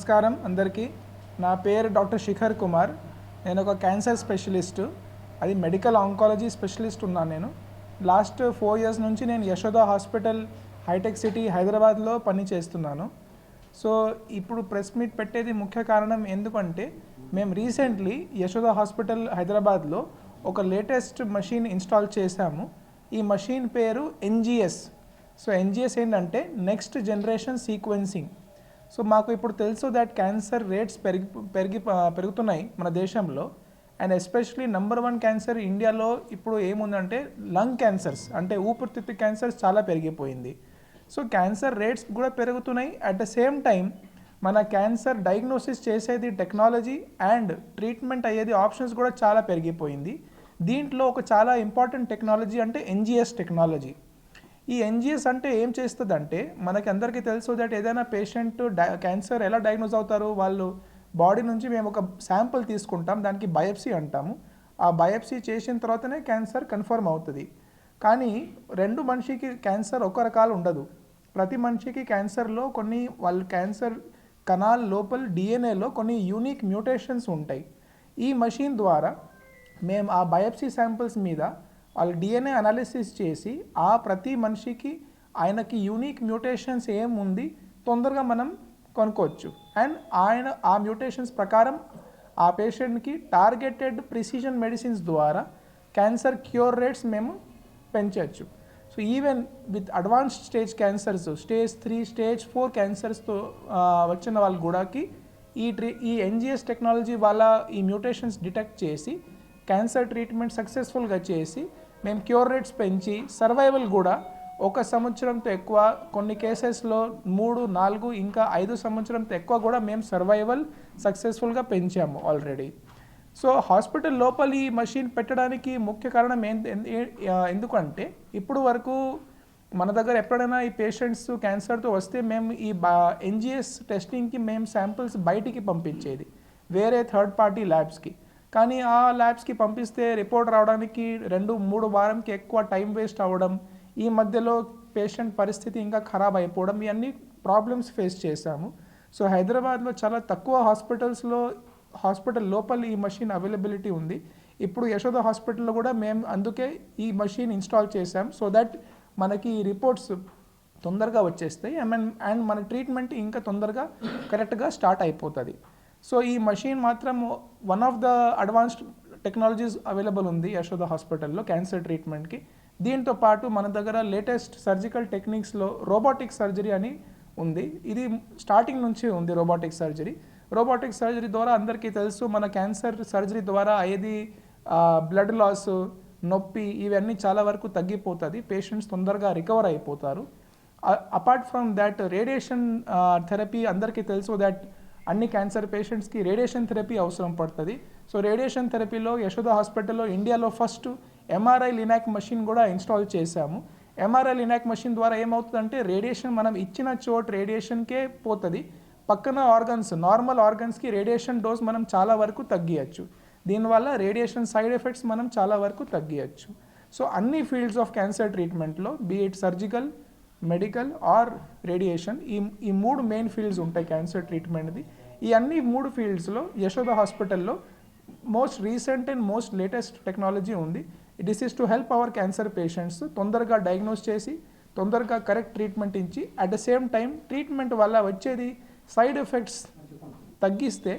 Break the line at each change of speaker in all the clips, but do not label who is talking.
నమస్కారం అందరికీ. నా పేరు డాక్టర్ శిఖర్ కుమార్. నేను ఒక క్యాన్సర్ స్పెషలిస్టు, అది మెడికల్ ఆంకాలజీ స్పెషలిస్ట్ ఉన్నాను. నేను లాస్ట్ 4 years నుంచి నేను యశోద హాస్పిటల్ హైటెక్ సిటీ హైదరాబాద్లో పని చేస్తున్నాను. సో ఇప్పుడు ప్రెస్ మీట్ పెట్టేది ముఖ్య కారణం ఎందుకంటే మేము రీసెంట్లీ యశోద హాస్పిటల్ హైదరాబాద్లో ఒక లేటెస్ట్ మషీన్ ఇన్స్టాల్ చేశాము. ఈ మషీన్ పేరు NGS. సో NGS ఏంటంటే నెక్స్ట్ జనరేషన్ సీక్వెన్సింగ్. సో మాకు ఇప్పుడు తెలుసు దట్ క్యాన్సర్ రేట్స్ పెరుగుతున్నాయి మన దేశంలో. అండ్ ఎస్పెషలీ నెంబర్ 1 క్యాన్సర్ ఇండియాలో ఇప్పుడు ఏముందంటే లంగ్ క్యాన్సర్స్, అంటే ఊపిరితిత్తు క్యాన్సర్స్ చాలా పెరిగిపోయింది. సో క్యాన్సర్ రేట్స్ కూడా పెరుగుతున్నాయి. అట్ ద సేమ్ టైం మన క్యాన్సర్ డయాగ్నోసిస్ చేసేది టెక్నాలజీ అండ్ ట్రీట్మెంట్ అయ్యేది ఆప్షన్స్ కూడా చాలా పెరిగిపోయింది. దీంట్లో ఒక చాలా ఇంపార్టెంట్ టెక్నాలజీ అంటే NGS టెక్నాలజీ. ఈ NGS అంటే ఏం చేస్తుందంటే, మనకి అందరికీ తెలుసు దట్ ఏదైనా పేషెంట్ క్యాన్సర్ ఎలా డయాగ్నోజ్ అవుతారు, వాళ్ళు బాడీ నుంచి మేము ఒక శాంపుల్ తీసుకుంటాం, దానికి బయాప్సీ అంటాము. ఆ బయాప్సీ చేసిన తర్వాతనే క్యాన్సర్ కన్ఫర్మ్ అవుతుంది. కానీ 2 మనిషికి క్యాన్సర్ ఒక రకాలు ఉండదు. ప్రతి మనిషికి క్యాన్సర్లో కొన్ని వాళ్ళ క్యాన్సర్ కణాల లోపల DNAలో కొన్ని యూనిక్ మ్యూటేషన్స్ ఉంటాయి. ఈ మషీన్ ద్వారా మేము ఆ బయాప్సీ శాంపిల్స్ మీద వాళ్ళ DNA అనాలిసిస్ చేసి ఆ ప్రతి మనిషికి ఆయనకి యూనిక్ మ్యూటేషన్స్ ఏముంది తొందరగా మనం కనుక్కోవచ్చు. అండ్ ఆ మ్యూటేషన్స్ ప్రకారం ఆ పేషెంట్కి టార్గెటెడ్ ప్రిసిషన్ మెడిసిన్స్ ద్వారా క్యాన్సర్ క్యూర్ రేట్స్ మేము పెంచవచ్చు. So even with advanced stage cancers, stage 3, stage 4 క్యాన్సర్స్తో వచ్చిన వాళ్ళ కూడాకి ఈ NGS టెక్నాలజీ వాళ్ళ ఈ మ్యూటేషన్స్ డిటెక్ట్ చేసి క్యాన్సర్ ట్రీట్మెంట్ సక్సెస్ఫుల్గా చేసి మేము క్యూర్ రేట్స్ పెంచి సర్వైవల్ కూడా 1 సంవత్సరంతో ఎక్కువ, కొన్ని కేసెస్లో 3, 4 ఇంకా 5 సంవత్సరంతో ఎక్కువ కూడా మేము సర్వైవల్ సక్సెస్ఫుల్గా పెంచాము ఆల్రెడీ. సో హాస్పిటల్ లోపల ఈ మషీన్ పెట్టడానికి ముఖ్య కారణం ఎందుకంటే ఇప్పుడు వరకు మన దగ్గర ఎప్పుడైనా ఈ పేషెంట్స్ క్యాన్సర్తో వస్తే మేము ఈ NGS టెస్టింగ్కి మేము శాంపిల్స్ బయటికి పంపించేది వేరే థర్డ్ పార్టీ ల్యాబ్స్కి. కానీ ఆ ల్యాబ్స్కి పంపిస్తే రిపోర్ట్ రావడానికి 2-3 వారంకి ఎక్కువ టైం వేస్ట్ అవ్వడం, ఈ మధ్యలో పేషెంట్ పరిస్థితి ఇంకా ఖరాబ్ అయిపోవడం, ఇవన్నీ ప్రాబ్లమ్స్ ఫేస్ చేశాము. సో హైదరాబాద్లో చాలా తక్కువ హాస్పిటల్ లోపల ఈ మషీన్ అవైలబిలిటీ ఉంది. ఇప్పుడు యశోద హాస్పిటల్లో కూడా మేము అందుకే ఈ మషీన్ ఇన్స్టాల్ చేశాం. సో దట్ మనకి రిపోర్ట్స్ తొందరగా వచ్చేస్తాయి అండ్ మన ట్రీట్మెంట్ ఇంకా తొందరగా కరెక్ట్గా స్టార్ట్ అయిపోతుంది. సో ఈ మషీన్ మాత్రం one of the advanced technologies available ఉంది యశోద హాస్పిటల్లో క్యాన్సర్ ట్రీట్మెంట్కి. దీంతో పాటు మన దగ్గర లేటెస్ట్ సర్జికల్ టెక్నిక్స్లో రోబోటిక్ సర్జరీ అని ఉంది. ఇది స్టార్టింగ్ నుంచి ఉంది రోబోటిక్ సర్జరీ. రోబోటిక్ సర్జరీ ద్వారా అందరికీ తెలుసు మన క్యాన్సర్ సర్జరీ ద్వారా అయ్యేది బ్లడ్ లాస్, నొప్పి ఇవన్నీ చాలా వరకు తగ్గిపోతుంది. పేషెంట్స్ తొందరగా రికవర్ అయిపోతారు. Apart from that radiation therapy అందరికీ తెలుసు దట్ అన్ని క్యాన్సర్ పేషెంట్స్కి రేడియేషన్ థెరపీ అవసరం పడుతుంది. సో రేడియేషన్ థెరపీలో యశోద హాస్పిటల్లో ఇండియాలో ఫస్ట్ MRI లినాక్ మషిన్ కూడా ఇన్స్టాల్ చేశాము. MRI లినాక్ మషిన్ ద్వారా ఏమవుతుందంటే రేడియేషన్ మనం ఇచ్చిన చోటు రేడియేషన్కే పోతుంది, పక్కన నార్మల్ ఆర్గన్స్కి రేడియేషన్ డోస్ మనం చాలా వరకు తగ్గియచ్చు. దీనివల్ల రేడియేషన్ సైడ్ ఎఫెక్ట్స్ మనం చాలా వరకు తగ్గియచ్చు. సో అన్ని ఫీల్డ్స్ ఆఫ్ క్యాన్సర్ ట్రీట్మెంట్లో be it surgical, medical or radiation, ఈ 3 మెయిన్ ఫీల్డ్స్ ఉంటాయి క్యాన్సర్ ట్రీట్మెంట్ది. ఈ అన్ని 3 ఫీల్డ్స్లో యశోద హాస్పిటల్లో most recent and most latest technology ఉంది. This is to help our cancer patients తొందరగా డయాగ్నోస్ చేసి తొందరగా కరెక్ట్ ట్రీట్మెంట్ ఇచ్చి at the same time treatment వల్ల వచ్చేది సైడ్ ఎఫెక్ట్స్ తగ్గిస్తే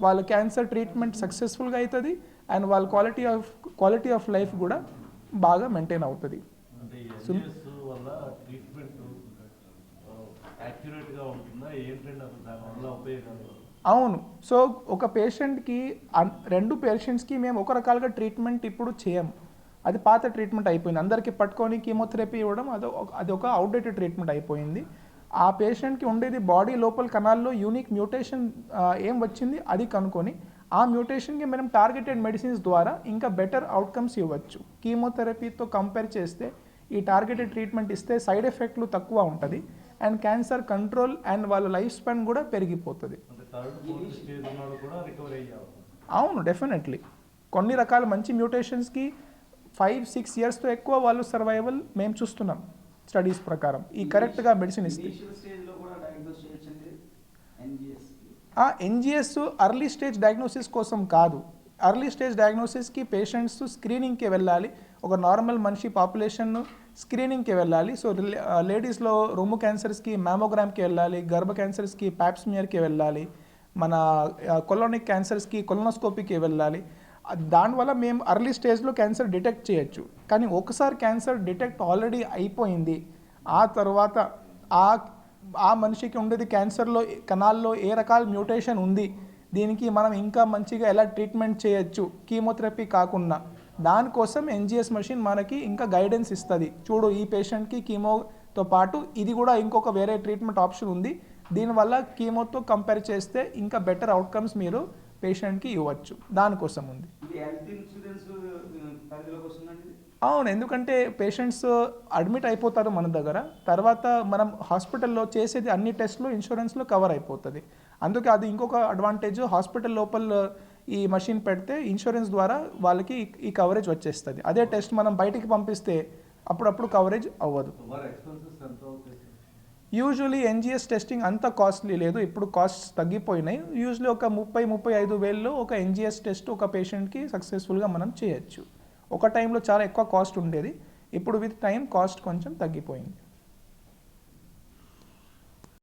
వాళ్ళ క్యాన్సర్ ట్రీట్మెంట్ సక్సెస్ఫుల్గా అవుతుంది అండ్ వాళ్ళ క్వాలిటీ ఆఫ్ లైఫ్ కూడా బాగా మెయింటైన్ అవుతుంది. అవును. సో ఒక పేషెంట్కి 2 పేషెంట్స్కి మేము ఒక రకాలుగా ట్రీట్మెంట్ ఇప్పుడు చేయము. అది పాత ట్రీట్మెంట్ అయిపోయింది. అందరికీ పట్టుకొని కీమోథెరపీ ఇవ్వడం అది ఒక అవుట్డేటెడ్ ట్రీట్మెంట్ అయిపోయింది. ఆ పేషెంట్కి ఉండేది బాడీ లోపల కణాల్లో యూనిక్ మ్యూటేషన్ ఏం వచ్చింది అది కనుక్కొని ఆ మ్యూటేషన్కి మనం టార్గెటెడ్ మెడిసిన్స్ ద్వారా ఇంకా బెటర్ అవుట్కమ్స్ ఇవ్వచ్చు. కీమోథెరపీతో కంపేర్ చేస్తే ఈ టార్గెటెడ్ ట్రీట్మెంట్ ఇస్తే సైడ్ ఎఫెక్ట్లు తక్కువ ఉంటుంది అండ్ క్యాన్సర్ కంట్రోల్ అండ్ వాళ్ళ లైఫ్ స్పాన్ కూడా పెరిగిపోతుంది. అవును, డెఫినెట్లీ. కొన్ని రకాల మంచి మ్యూటేషన్స్కి 5-6 yearsతో ఎక్కువ వాళ్ళు సర్వైవల్ మేము చూస్తున్నాం స్టడీస్ ప్రకారం. ఈ కరెక్ట్గా మెడిసిన్ ఇస్తే ఎన్జిఎస్ అర్లీ స్టేజ్ డయాగ్నోసిస్ కోసం కాదు. అర్లీ స్టేజ్ డయాగ్నోసిస్కి పేషెంట్స్ స్క్రీనింగ్కి వెళ్ళాలి. ఒక నార్మల్ మనిషి పాపులేషన్ స్క్రీనింగ్కి వెళ్ళాలి. సో లేడీస్లో రొమ్ము క్యాన్సర్స్కి మ్యామోగ్రామ్కి వెళ్ళాలి, గర్భ క్యాన్సర్స్కి ప్యాప్స్మియర్కి వెళ్ళాలి, మన కొలోనిక్ క్యాన్సర్స్కి కొలనోస్కోపీకి వెళ్ళాలి. దానివల్ల మేము అర్లీ స్టేజ్లో క్యాన్సర్ డిటెక్ట్ చేయొచ్చు. కానీ ఒకసారి క్యాన్సర్ డిటెక్ట్ ఆల్రెడీ అయిపోయింది, ఆ తర్వాత ఆ మనిషికి ఉండేది క్యాన్సర్లో కణాల్లో ఏ రకాల మ్యూటేషన్ ఉంది, దీనికి మనం ఇంకా మంచిగా ఎలా ట్రీట్మెంట్ చేయొచ్చు కీమోథెరపీ కాకుండా, దానికోసం ఎన్జిఎస్ మెషిన్ మనకి ఇంకా గైడెన్స్ ఇస్తుంది. చూడు, ఈ పేషెంట్కి కీమోతో పాటు ఇది కూడా ఇంకొక వేరే ట్రీట్మెంట్ ఆప్షన్ ఉంది, దీనివల్ల కీమోతో కంపేర్ చేస్తే ఇంకా బెటర్ అవుట్కమ్స్ మీరు పేషెంట్కి ఇవ్వచ్చు. దానికోసం ఉంది. అవును, ఎందుకంటే పేషెంట్స్ అడ్మిట్ అయిపోతారు మన దగ్గర, తర్వాత మనం హాస్పిటల్లో చేసేది అన్ని టెస్ట్లు ఇన్సూరెన్స్లో కవర్ అయిపోతుంది. అందుకే అది ఇంకొక అడ్వాంటేజ్. హాస్పిటల్ లోపల ఈ మషిన్ పెడితే ఇన్సూరెన్స్ ద్వారా వాళ్ళకి ఈ కవరేజ్ వచ్చేస్తుంది. అదే టెస్ట్ మనం బయటికి పంపిస్తే అప్పుడప్పుడు కవరేజ్ అవ్వదు. యూజువలీ ఎన్జిఎస్ టెస్టింగ్ అంత కాస్ట్లీ లేదు, ఇప్పుడు కాస్ట్ తగ్గిపోయినాయి. యూజువలీ ఒక 30-35 వేల్లో ఒక ఎన్జిఎస్ టెస్ట్ ఒక పేషెంట్కి సక్సెస్ఫుల్గా మనం చేయొచ్చు. ఒక టైంలో చాలా ఎక్కువ కాస్ట్ ఉండేది, ఇప్పుడు విత్ టైం కాస్ట్ కొంచెం తగ్గిపోయింది.